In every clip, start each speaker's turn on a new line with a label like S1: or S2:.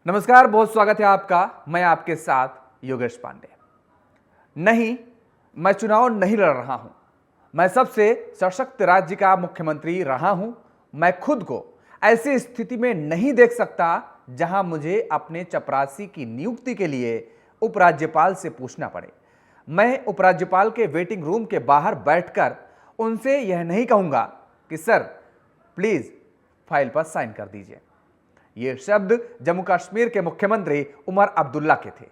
S1: नमस्कार, बहुत स्वागत है आपका। मैं आपके साथ योगेश पांडे। नहीं, मैं चुनाव नहीं लड़ रहा हूं। मैं सबसे सशक्त राज्य का मुख्यमंत्री रहा हूं। मैं खुद को ऐसी स्थिति में नहीं देख सकता जहां मुझे अपने चपरासी की नियुक्ति के लिए उपराज्यपाल से पूछना पड़े। मैं उपराज्यपाल के वेटिंग रूम के बाहर बैठकर उनसे यह नहीं कहूंगा कि सर प्लीज फाइल पर साइन कर दीजिए। ये शब्द जम्मू कश्मीर के मुख्यमंत्री उमर अब्दुल्ला के थे।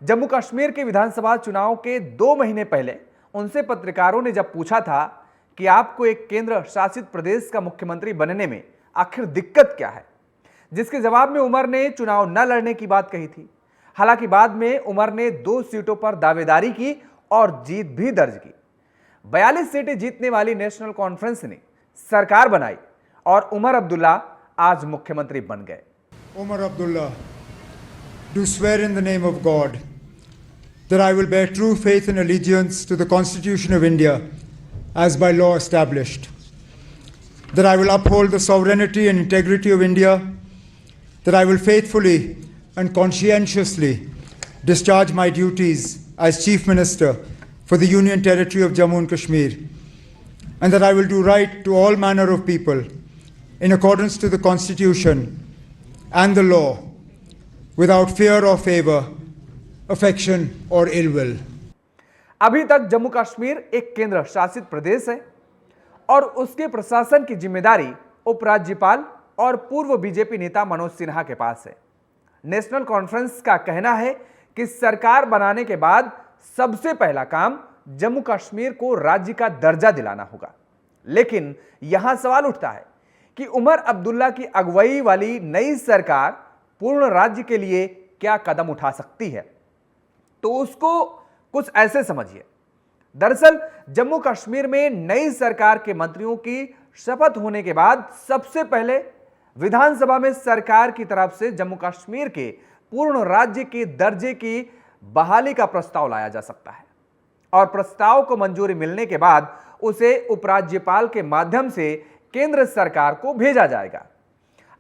S1: जम्मू कश्मीर के विधानसभा चुनाव के 2 महीने पहले उनसे पत्रकारों ने जब पूछा था कि आपको एक केंद्र शासित प्रदेश का मुख्यमंत्री बनने में आखिर दिक्कत क्या है, जिसके जवाब में उमर ने चुनाव न लड़ने की बात कही थी। हालांकि बाद में उमर ने 2 सीटों पर दावेदारी की और जीत भी दर्ज की। 42 सीटें जीतने वाली नेशनल कॉन्फ्रेंस ने सरकार बनाई और उमर अब्दुल्ला आज मुख्यमंत्री बन गए।
S2: Umar Abdullah, do swear in the name of God that I will bear true faith and allegiance to the Constitution of India as by law established, that I will uphold the sovereignty and integrity of India, that I will faithfully and conscientiously discharge my duties as Chief Minister for the Union Territory of Jammu and Kashmir, and that I will do right to all manner of people in accordance to the Constitution and the law, without fear or favor, affection or ill will.
S1: अभी तक जम्मू कश्मीर एक केंद्र शासित प्रदेश है और उसके प्रशासन की जिम्मेदारी उपराज्यपाल और पूर्व बीजेपी नेता मनोज सिन्हा के पास है। नेशनल कॉन्फ्रेंस का कहना है कि सरकार बनाने के बाद सबसे पहला काम जम्मू कश्मीर को राज्य का दर्जा दिलाना होगा। लेकिन यहां सवाल उठता है कि उमर अब्दुल्ला की अगुवाई वाली नई सरकार पूर्ण राज्य के लिए क्या कदम उठा सकती है, तो उसको कुछ ऐसे समझिए। दरअसल जम्मू कश्मीर में नई सरकार के मंत्रियों की शपथ होने के बाद सबसे पहले विधानसभा में सरकार की तरफ से जम्मू कश्मीर के पूर्ण राज्य के दर्जे की बहाली का प्रस्ताव लाया जा सकता है और प्रस्ताव को मंजूरी मिलने के बाद उसे उपराज्यपाल के माध्यम से केंद्र सरकार को भेजा जाएगा।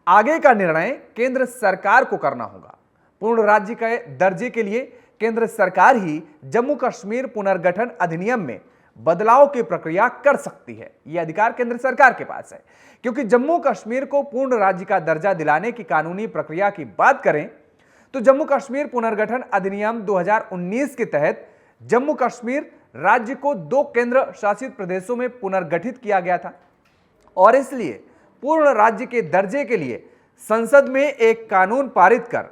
S1: आगे का निर्णय केंद्र सरकार को करना होगा। पूर्ण राज्य के दर्जे के लिए केंद्र सरकार ही जम्मू कश्मीर पुनर्गठन अधिनियम में बदलाव की प्रक्रिया कर सकती है। यह अधिकार केंद्र सरकार के पास है, क्योंकि जम्मू कश्मीर को पूर्ण राज्य का दर्जा दिलाने की कानूनी प्रक्रिया की बात करें तो जम्मू कश्मीर पुनर्गठन अधिनियम 2019 के तहत जम्मू कश्मीर राज्य को 2 केंद्र शासित प्रदेशों में पुनर्गठित किया गया था और इसलिए पूर्ण राज्य के दर्जे के लिए संसद में एक कानून पारित कर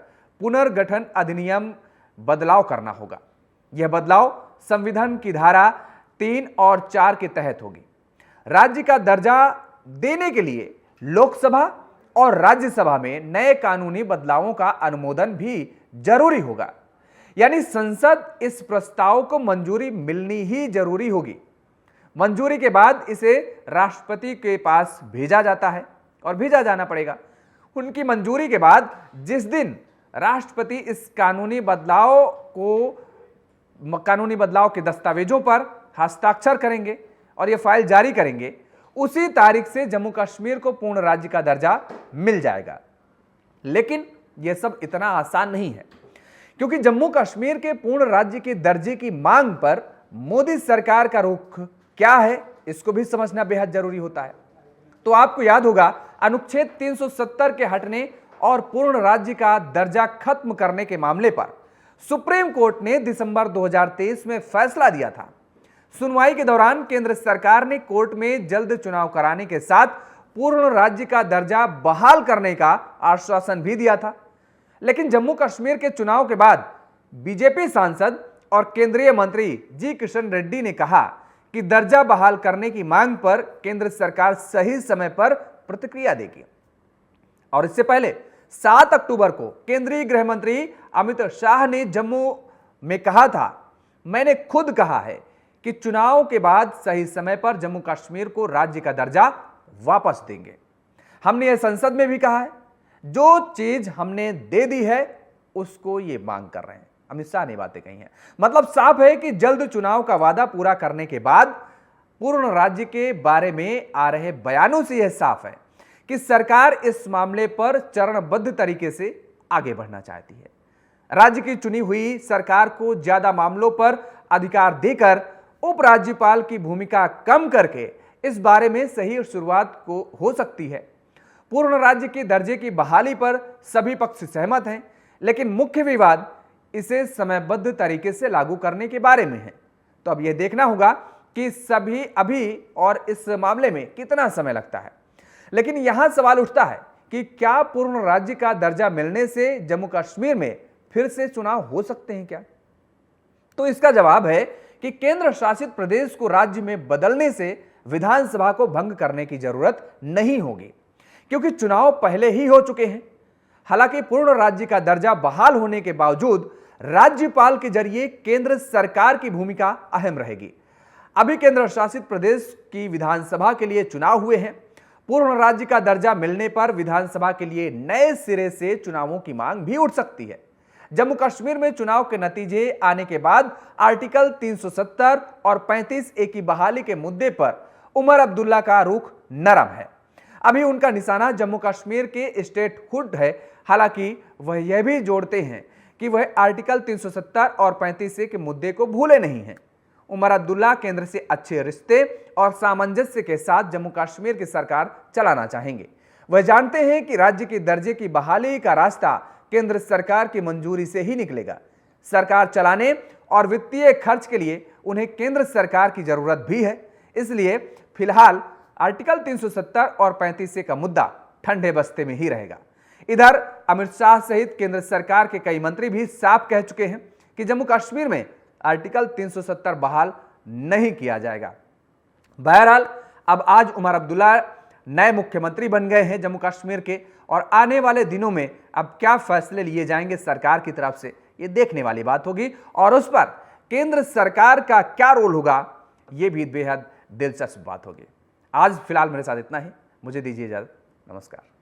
S1: पुनर्गठन अधिनियम बदलाव करना होगा। यह बदलाव संविधान की धारा 3 और 4 के तहत होगी। राज्य का दर्जा देने के लिए लोकसभा और राज्यसभा में नए कानूनी बदलावों का अनुमोदन भी जरूरी होगा। यानी संसद इस प्रस्ताव को मंजूरी मिलनी ही जरूरी होगी। मंजूरी के बाद इसे राष्ट्रपति के पास भेजा जाता है और भेजा जाना पड़ेगा। उनकी मंजूरी के बाद जिस दिन राष्ट्रपति इस कानूनी बदलाव के दस्तावेजों पर हस्ताक्षर करेंगे और यह फाइल जारी करेंगे, उसी तारीख से जम्मू कश्मीर को पूर्ण राज्य का दर्जा मिल जाएगा। लेकिन यह सब इतना आसान नहीं है, क्योंकि जम्मू कश्मीर के पूर्ण राज्य के दर्जे की मांग पर मोदी सरकार का रुख क्या है, इसको भी समझना बेहद जरूरी होता है। तो आपको याद होगा, अनुच्छेद 370 के हटने और पूर्ण राज्य का दर्जा खत्म करने के मामले पर सुप्रीम कोर्ट ने दिसंबर 2023 में फैसला दिया था। सुनवाई के दौरान केंद्र सरकार ने कोर्ट में जल्द चुनाव कराने के साथ पूर्ण राज्य का दर्जा बहाल करने का आश्वासन भी दिया था। लेकिन जम्मू कश्मीर के चुनाव के बाद बीजेपी सांसद और केंद्रीय मंत्री जी किशन रेड्डी ने कहा कि दर्जा बहाल करने की मांग पर केंद्र सरकार सही समय पर प्रतिक्रिया देगी। और इससे पहले 7 अक्टूबर को केंद्रीय गृह मंत्री अमित शाह ने जम्मू में कहा था, मैंने खुद कहा है कि चुनाव के बाद सही समय पर जम्मू कश्मीर को राज्य का दर्जा वापस देंगे। हमने यह संसद में भी कहा है, जो चीज हमने दे दी है उसको ये मांग कर रहे हैं। अमित शाह ने बातें कही हैं। मतलब साफ है कि जल्द चुनाव का वादा पूरा करने के बाद पूर्ण राज्य के बारे में आ रहे बयानों से यह साफ है कि सरकार इस मामले पर चरणबद्ध तरीके से आगे बढ़ना चाहती है। राज्य की चुनी हुई सरकार को ज्यादा मामलों पर अधिकार देकर उपराज्यपाल की भूमिका कम करके इस बारे में सही शुरुआत को हो सकती है। पूर्ण राज्य के दर्जे की बहाली पर सभी पक्ष सहमत हैं, लेकिन मुख्य विवाद इसे समयबद्ध तरीके से लागू करने के बारे में है। तो अब यह देखना होगा कि सभी अभी और इस मामले में कितना समय लगता है। लेकिन यहां सवाल उठता है कि क्या पूर्ण राज्य का दर्जा मिलने से जम्मू कश्मीर में फिर से चुनाव हो सकते हैं क्या? तो इसका जवाब है कि केंद्र शासित प्रदेश को राज्य में बदलने से विधानसभा को भंग करने की जरूरत नहीं होगी, क्योंकि चुनाव पहले ही हो चुके हैं। हालांकि पूर्ण राज्य का दर्जा बहाल होने के बावजूद राज्यपाल के जरिए केंद्र सरकार की भूमिका अहम रहेगी। अभी केंद्र शासित प्रदेश की विधानसभा के लिए चुनाव हुए हैं। पूर्ण राज्य का दर्जा मिलने पर विधानसभा के लिए नए सिरे से चुनावों की मांग भी उठ सकती है। जम्मू कश्मीर में चुनाव के नतीजे आने के बाद आर्टिकल 370 और 35A की बहाली के मुद्दे पर उमर अब्दुल्ला का रुख नरम है। अभी उनका निशाना जम्मू कश्मीर के स्टेटहुड है। हालांकि वह यह भी जोड़ते हैं कि वह आर्टिकल 370 और 35A के मुद्दे को भूले नहीं हैं। उमर अब्दुल्ला केंद्र से अच्छे रिश्ते और सामंजस्य के साथ जम्मू कश्मीर की सरकार चलाना चाहेंगे। वह जानते हैं कि राज्य के दर्जे की बहाली का रास्ता केंद्र सरकार की मंजूरी से ही निकलेगा। सरकार चलाने और वित्तीय खर्च के लिए उन्हें केंद्र सरकार की जरूरत भी है। इसलिए फिलहाल आर्टिकल 370 और 35A का मुद्दा ठंडे बस्ते में ही रहेगा। इधर अमित शाह सहित केंद्र सरकार के कई मंत्री भी साफ कह चुके हैं कि जम्मू कश्मीर में आर्टिकल 370 बहाल नहीं किया जाएगा। बहरहाल अब आज उमर अब्दुल्ला नए मुख्यमंत्री बन गए हैं जम्मू कश्मीर के, और आने वाले दिनों में अब क्या फैसले लिए जाएंगे सरकार की तरफ से, ये देखने वाली बात होगी। और उस पर केंद्र सरकार का क्या रोल होगा, ये भी बेहद दिलचस्प बात होगी। आज फिलहाल मेरे साथ इतना ही। मुझे दीजिए इजाजत। नमस्कार।